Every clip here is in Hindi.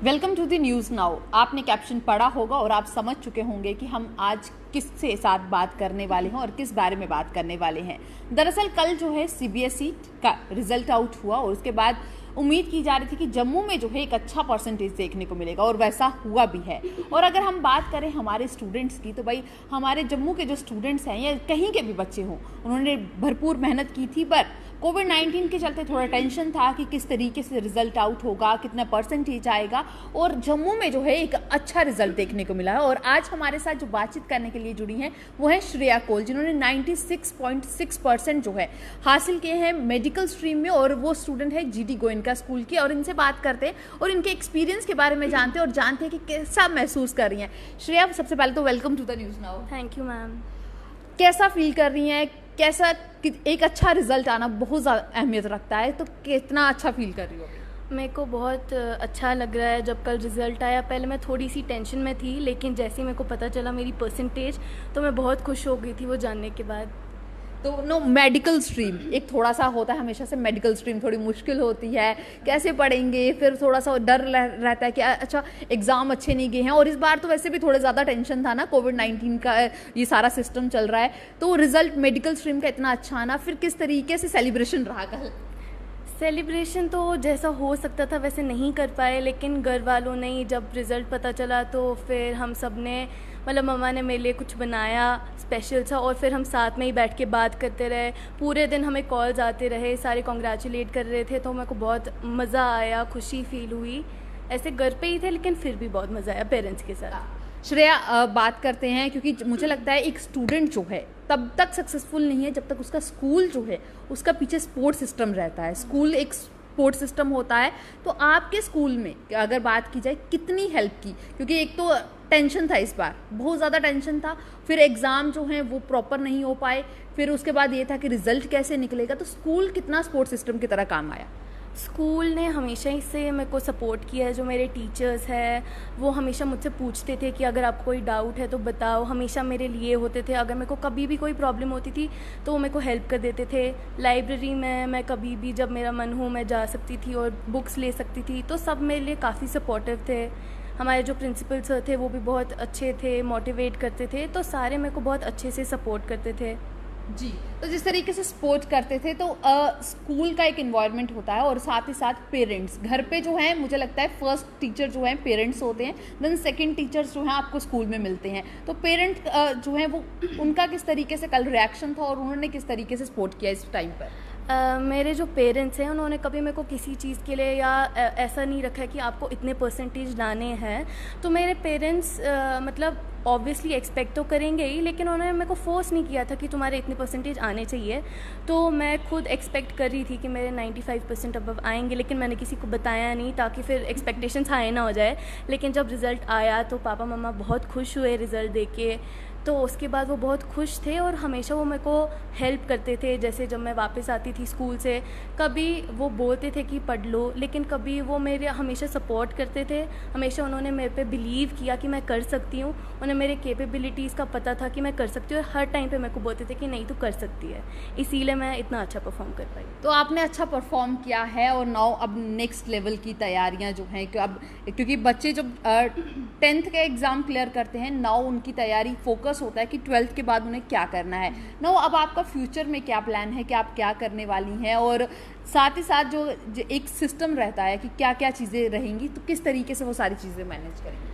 Welcome to the News Now. आपने कैप्शन पढ़ा होगा और आप समझ चुके होंगे कि हम आज किससे साथ बात करने वाले हैं और किस बारे में बात करने वाले हैं। दरअसल कल जो है सीबीएसई का रिजल्ट आउट हुआ और उसके बाद उम्मीद की जा रही थी कि जम्मू में जो है एक अच्छा परसेंटेज देखने को मिलेगा और वैसा हुआ भी है। और अगर हम बात करें हमारे स्टूडेंट्स की, तो भाई हमारे जम्मू के जो स्टूडेंट्स हैं या कहीं के भी बच्चे हों, उन्होंने भरपूर मेहनत की थी। पर कोविड-19 के चलते थोड़ा टेंशन था कि किस तरीके से रिजल्ट आउट होगा, कितना परसेंटेज आएगा। और जम्मू में जो है एक अच्छा रिजल्ट देखने को मिला है। और आज हमारे साथ जो बातचीत करने के लिए जुड़ी हैं वो है श्रेया कोल, जिन्होंने 96.6% जो है हासिल किए हैं मेडिकल स्ट्रीम में, और वो स्टूडेंट है जीडी गोयनका स्कूल की। और इनसे बात करते हैं और इनके एक्सपीरियंस के बारे में जानते हैं और जानते हैं कि कैसा महसूस कर रही हैं। श्रेया, सबसे पहले तो welcome to the News Now. Thank you ma'am. कैसा फील कर रही हैं? कैसा एक अच्छा रिजल्ट आना बहुत ज़्यादा अहमियत रखता है, तो कितना अच्छा फील कर रही हो? मेरे को बहुत अच्छा लग रहा है। जब कल रिज़ल्ट आया, पहले मैं थोड़ी सी टेंशन में थी, लेकिन जैसे ही मेरे को पता चला मेरी परसेंटेज, तो मैं बहुत खुश हो गई थी वो जानने के बाद। तो नो, मेडिकल स्ट्रीम एक थोड़ा सा होता है हमेशा से, मेडिकल स्ट्रीम थोड़ी मुश्किल होती है, कैसे पढ़ेंगे, फिर थोड़ा सा डर रहता है कि अच्छा एग्ज़ाम अच्छे नहीं गए हैं। और इस बार तो वैसे भी थोड़े ज़्यादा टेंशन था ना, कोविड-19 का ये सारा सिस्टम चल रहा है। तो रिजल्ट मेडिकल स्ट्रीम का इतना अच्छा आना, फिर किस तरीके से सेलिब्रेशन रहा कल? सेलिब्रेशन तो जैसा हो सकता था वैसे नहीं कर पाए, लेकिन घर वालों ने जब रिज़ल्ट पता चला तो फिर हम सब ने, मतलब मम्मा ने मेरे लिए कुछ बनाया स्पेशल सा, और फिर हम साथ में ही बैठ के बात करते रहे। पूरे दिन हमें कॉल्स आते रहे, सारे कॉन्ग्रेचुलेट कर रहे थे, तो मेरे को बहुत मज़ा आया, खुशी फील हुई। ऐसे घर पे ही थे लेकिन फिर भी बहुत मज़ा आया पेरेंट्स के साथ। श्रेया, बात करते हैं, क्योंकि मुझे लगता है एक स्टूडेंट जो है तब तक सक्सेसफुल नहीं है जब तक उसका स्कूल जो है उसका पीछे सपोर्ट सिस्टम रहता है। स्कूल एक सपोर्ट सिस्टम होता है। तो आपके स्कूल में अगर बात की जाए कितनी हेल्प की, क्योंकि एक तो टेंशन था, इस बार बहुत ज़्यादा टेंशन था, फिर एग्ज़ाम जो हैं वो प्रॉपर नहीं हो पाए, फिर उसके बाद ये था कि रिजल्ट कैसे निकलेगा। तो स्कूल कितना सपोर्ट सिस्टम की तरह काम आया? स्कूल ने हमेशा ही से मेरे को सपोर्ट किया है। जो मेरे टीचर्स हैं वो हमेशा मुझसे पूछते थे कि अगर आपको कोई डाउट है तो बताओ, हमेशा मेरे लिए होते थे। अगर मेरे को कभी भी कोई प्रॉब्लम होती थी तो वो मेरे को हेल्प कर देते थे। लाइब्रेरी में मैं कभी भी जब मेरा मन हो मैं जा सकती थी और बुक्स ले सकती थी, तो सब मेरे लिए काफ़ी सपोर्टिव थे। हमारे जो प्रिंसिपल सर थे वो भी बहुत अच्छे थे, मोटिवेट करते थे, तो सारे मेरे को बहुत अच्छे से सपोर्ट करते थे। जी, तो जिस तरीके से सपोर्ट करते थे, तो स्कूल का एक इन्वायरमेंट होता है और साथ ही साथ पेरेंट्स घर पे जो है, मुझे लगता है फर्स्ट टीचर जो है पेरेंट्स होते हैं, देन सेकंड टीचर्स जो हैं आपको स्कूल में मिलते हैं। तो पेरेंट जो है वो उनका किस तरीके से कल रिएक्शन था और उन्होंने किस तरीके से सपोर्ट किया इस टाइम पर? मेरे जो पेरेंट्स हैं उन्होंने कभी मेरे को किसी चीज़ के लिए या ऐसा नहीं रखा है कि आपको इतने परसेंटेज लाने हैं। तो मेरे पेरेंट्स मतलब ऑब्वियसली एक्सपेक्ट तो करेंगे ही, लेकिन उन्होंने मेरे को फोर्स नहीं किया था कि तुम्हारे इतने परसेंटेज आने चाहिए। तो मैं खुद एक्सपेक्ट कर रही थी कि मेरे 95% अबव आएंगे, लेकिन मैंने किसी को बताया नहीं ताकि फिर एक्सपेक्टेशंस हाई ना हो जाए। लेकिन जब रिज़ल्ट आया तो पापा मम्मा बहुत खुश हुए रिज़ल्ट देख के। तो उसके बाद वो बहुत खुश थे और हमेशा वो मेरे को हेल्प करते थे। जैसे जब मैं वापस आती थी स्कूल से, कभी वो बोलते थे कि पढ़ लो, लेकिन कभी वो मेरे हमेशा सपोर्ट करते थे। हमेशा उन्होंने मेरे पे बिलीव किया कि मैं कर सकती हूँ। उन्हें मेरे कैपेबिलिटीज़ का पता था कि मैं कर सकती हूँ, और हर टाइम पे मेरे को बोलते थे कि नहीं तू कर सकती है। इसीलिए मैं इतना अच्छा परफॉर्म कर पाई। तो आपने अच्छा परफॉर्म किया है और नाउ अब नेक्स्ट लेवल की तैयारियां जो हैं कि अब, क्योंकि बच्चे जब 10th का एग्ज़ाम क्लियर करते हैं, नाउ उनकी तैयारी फोकस होता है कि 12th के बाद उन्हें क्या करना है। नाउ अब आपका फ्यूचर में क्या प्लान है कि आप क्या करने वाली हैं, और साथ ही साथ जो एक सिस्टम रहता है कि क्या क्या चीज़ें रहेंगी, तो किस तरीके से वो सारी चीज़ें मैनेज करेंगी?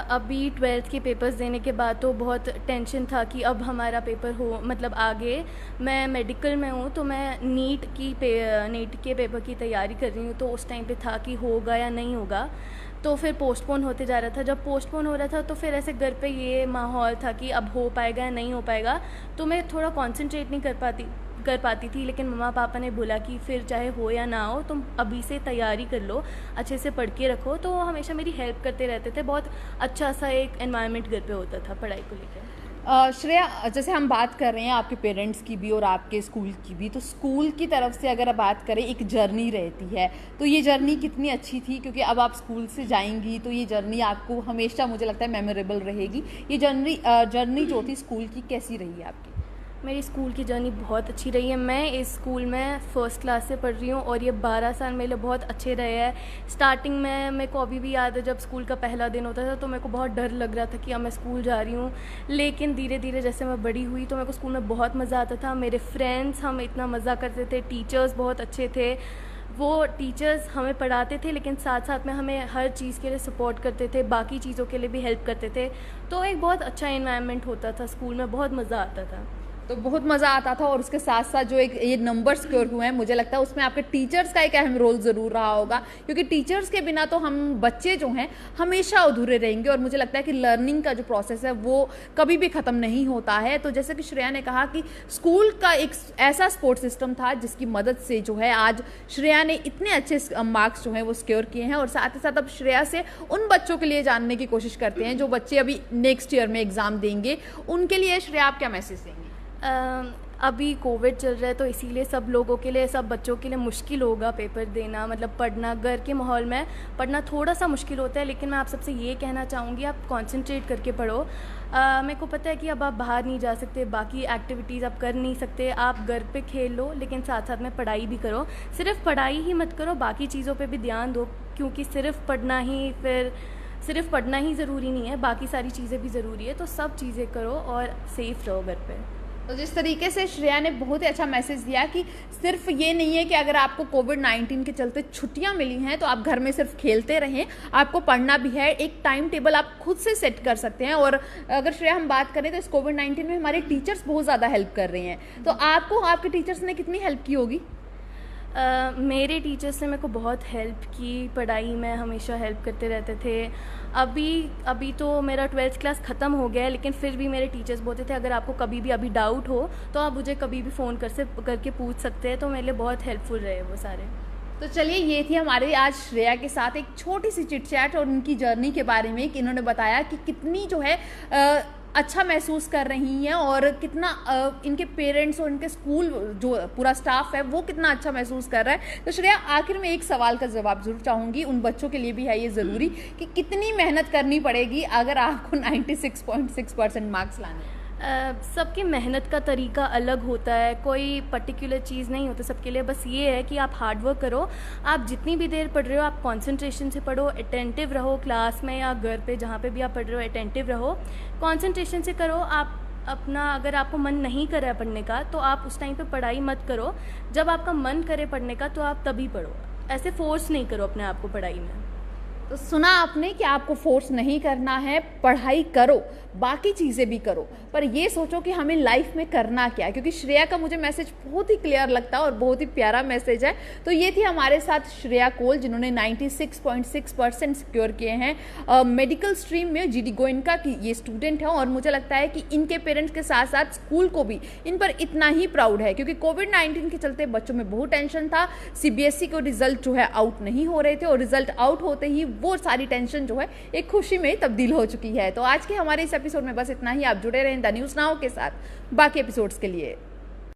अभी 12th के पेपर्स देने के बाद तो बहुत टेंशन था कि अब हमारा पेपर हो, मतलब आगे मैं मेडिकल में हूँ तो मैं नीट के पेपर की तैयारी कर रही हूँ। तो उस टाइम पे था कि होगा या नहीं होगा, तो फिर पोस्टपोन होते जा रहा था। जब पोस्टपोन हो रहा था तो फिर ऐसे घर पे ये माहौल था कि अब हो पाएगा या नहीं हो पाएगा, तो मैं थोड़ा कॉन्सेंट्रेट नहीं कर पाती थी। लेकिन मम्मा पापा ने बोला कि फिर चाहे हो या ना हो तुम अभी से तैयारी कर लो, अच्छे से पढ़ के रखो। तो वो हमेशा मेरी हेल्प करते रहते थे। बहुत अच्छा सा एक एनवायरनमेंट घर पे होता था पढ़ाई को लेकर। श्रेया, जैसे हम बात कर रहे हैं आपके पेरेंट्स की भी और आपके स्कूल की भी, तो स्कूल की तरफ से अगर बात करें, एक जर्नी रहती है, तो ये जर्नी कितनी अच्छी थी? क्योंकि अब आप स्कूल से जाएंगी तो ये जर्नी आपको हमेशा मुझे लगता है मेमोरेबल रहेगी। ये जर्नी जो थी स्कूल की, कैसी रही आपकी? मेरी स्कूल की जर्नी बहुत अच्छी रही है। मैं इस स्कूल में फ़र्स्ट क्लास से पढ़ रही हूँ और ये 12 साल मेरे लिए बहुत अच्छे रहे हैं। स्टार्टिंग में मेरे को अभी भी याद है, जब स्कूल का पहला दिन होता था तो मेरे को बहुत डर लग रहा था कि अब मैं स्कूल जा रही हूँ, लेकिन धीरे धीरे जैसे मैं बड़ी हुई तो मेरे को स्कूल में बहुत मज़ा आता था। मेरे फ्रेंड्स, हम इतना मज़ा करते थे, टीचर्स बहुत अच्छे थे। वो टीचर्स हमें पढ़ाते थे लेकिन साथ साथ में हमें हर चीज़ के लिए सपोर्ट करते थे, बाकी चीज़ों के लिए भी हेल्प करते थे। तो एक बहुत अच्छा एनवायरनमेंट होता था स्कूल में, बहुत मज़ा आता था। तो बहुत मज़ा आता था और उसके साथ साथ जो एक ये नंबर सिक्योर हुए हैं, मुझे लगता है उसमें आपके टीचर्स का एक अहम रोल ज़रूर रहा होगा, क्योंकि टीचर्स के बिना तो हम बच्चे जो हैं हमेशा अधूरे रहेंगे। और मुझे लगता है कि लर्निंग का जो प्रोसेस है वो कभी भी ख़त्म नहीं होता है। तो जैसे कि श्रेया ने कहा कि स्कूल का एक ऐसा सपोर्ट सिस्टम था जिसकी मदद से जो है आज श्रेया ने इतने अच्छे मार्क्स जो हैं वो सिक्योर किए हैं। और साथ ही साथ अब श्रेया से उन बच्चों के लिए जानने की कोशिश करते हैं जो बच्चे अभी नेक्स्ट ईयर में एग्ज़ाम देंगे, उनके लिए श्रेया आप क्या मैसेज देंगे? अभी कोविड चल रहा है तो इसीलिए सब लोगों के लिए, सब बच्चों के लिए मुश्किल होगा पेपर देना, मतलब पढ़ना। घर के माहौल में पढ़ना थोड़ा सा मुश्किल होता है, लेकिन मैं आप सबसे ये कहना चाहूँगी आप कंसंट्रेट करके पढ़ो। मेरे को पता है कि अब आप बाहर नहीं जा सकते, बाकी एक्टिविटीज़ आप कर नहीं सकते, आप घर पे खेल लो लेकिन साथ साथ में पढ़ाई भी करो। सिर्फ पढ़ाई ही मत करो, बाकी चीज़ों पे भी ध्यान दो, क्योंकि सिर्फ पढ़ना ही ज़रूरी नहीं है, बाकी सारी चीज़ें भी ज़रूरी है। तो सब चीज़ें करो और सेफ़ रहो घर पे। तो जिस तरीके से श्रेया ने बहुत ही अच्छा मैसेज दिया कि सिर्फ ये नहीं है कि अगर आपको कोविड-19 के चलते छुट्टियां मिली हैं तो आप घर में सिर्फ खेलते रहें, आपको पढ़ना भी है। एक टाइम टेबल आप खुद से सेट कर सकते हैं। और अगर श्रेया हम बात करें तो इस कोविड-19 में हमारे टीचर्स बहुत ज़्यादा हेल्प कर रहे हैं। तो आपको आपके टीचर्स ने कितनी हेल्प की होगी? मेरे टीचर्स ने मेरे को बहुत हेल्प की, पढ़ाई में हमेशा हेल्प करते रहते थे। अभी तो मेरा 12th क्लास ख़त्म हो गया है, लेकिन फिर भी मेरे टीचर्स बोलते थे अगर आपको कभी भी अभी डाउट हो तो आप मुझे कभी भी फ़ोन करके पूछ सकते हैं। तो मेरे लिए बहुत हेल्पफुल रहे वो सारे। तो चलिए, ये थी हमारे आज श्रेया के साथ एक छोटी सी चिट चैट और उनकी जर्नी के बारे में कि इन्होंने बताया कि कितनी जो है अच्छा महसूस कर रही हैं और कितना इनके पेरेंट्स और इनके स्कूल जो पूरा स्टाफ है वो कितना अच्छा महसूस कर रहा है। तो श्रेया, आखिर में एक सवाल का जवाब जरूर चाहूँगी, उन बच्चों के लिए भी है ये ज़रूरी कि कितनी मेहनत करनी पड़ेगी अगर आपको 96.6% मार्क्स लाने हैं? सबकी मेहनत का तरीका अलग होता है, कोई पर्टिकुलर चीज़ नहीं होता सबके लिए। बस ये है कि आप हार्ड वर्क करो, आप जितनी भी देर पढ़ रहे हो आप कंसंट्रेशन से पढ़ो, अटेंटिव रहो क्लास में या घर पे जहाँ पे भी आप पढ़ रहे हो, अटेंटिव रहो, कंसंट्रेशन से करो। आप अपना, अगर आपको मन नहीं कर रहा है पढ़ने का तो आप उस टाइम पे पढ़ाई मत करो। जब आपका मन करे पढ़ने का तो आप तभी पढ़ो, ऐसे फोर्स नहीं करो अपने आप को पढ़ाई में। तो सुना आपने कि आपको फोर्स नहीं करना है, पढ़ाई करो, बाकी चीज़ें भी करो, पर ये सोचो कि हमें लाइफ में करना क्या है। क्योंकि श्रेया का मुझे मैसेज बहुत ही क्लियर लगता है और बहुत ही प्यारा मैसेज है। तो ये थी हमारे साथ श्रेया कोल, जिन्होंने 96.6% सिक्योर किए हैं मेडिकल स्ट्रीम में। जीडी गोयनका की ये स्टूडेंट है और मुझे लगता है कि इनके पेरेंट्स के साथ साथ स्कूल को भी इन पर इतना ही प्राउड है, क्योंकि कोविड-19 के चलते बच्चों में बहुत टेंशन था। CBSE को रिजल्ट जो है आउट नहीं हो रहे थे और रिजल्ट आउट होते ही वो सारी टेंशन जो है एक खुशी में तब्दील हो चुकी है। तो आज के हमारे इस एपिसोड में बस इतना ही। आप जुड़े रहें द न्यूज़ नाउ के साथ बाकी एपिसोड्स के लिए।